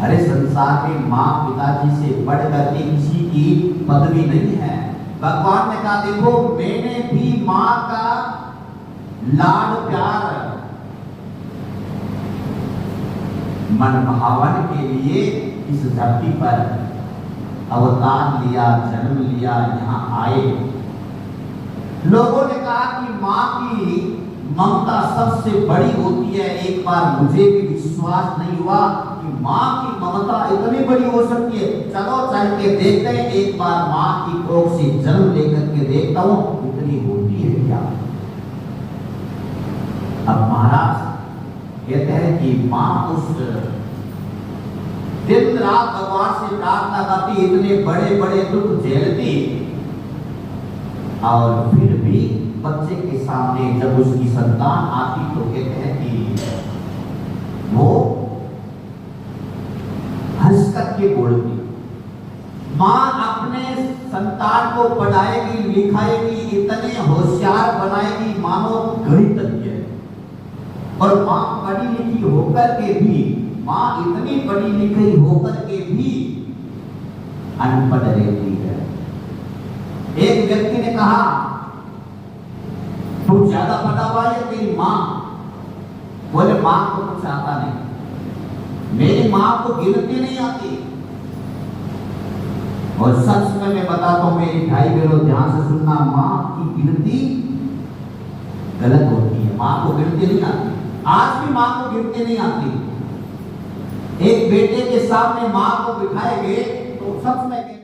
अरे संसार में माँ पिताजी से बढ़ करके किसी की पदवी नहीं है। भगवान ने कहा देखो मैंने भी माँ का लाड प्यार मन भावन के लिए इस धरती पर अवतार लिया, जन्म लिया, यहाँ आए। लोगों ने कहा कि माँ की ममता सबसे बड़ी होती है। एक बार मुझे भी विश्वास नहीं हुआ कि माँ की ममता इतनी बड़ी हो सकती है। चलो चल के देखते हैं, एक बार माँ की कोख से जन्म लेकर के देखता हूँ इतनी होती है क्या। अब महाराज कहते हैं कि माँ उस दिन रात भगवान से प्रार्थना करती, इतने बड़े बड़े दुख झेलती, और फिर भी बच्चे के सामने जब उसकी संतान आती तो कहते हैं कि वो हंस करके बोलती। माँ अपने संतान को पढ़ाएगी, लिखाएगी, इतने होशियार बनाएगी मानो गणितज्ञ। और माँ पढ़ी लिखी होकर के भी, माँ इतनी पढ़ी लिखी होकर के भी अनपढ़ रहती है। एक व्यक्ति ने कहा तू ज्यादा पढ़ा हुआ है तेरी माँ? बोले माँ को कुछ आता नहीं, मेरी माँ को गिनती नहीं आती। और सच में मैं बताता हूं मेरी भाई बहनों ध्यान से सुनना, माँ की गिनती गलत होती है। माँ को गिनती नहीं आती, आज भी माँ को गिनती नहीं आती। एक बेटे के सामने माँ को बिठाएंगे तो सच में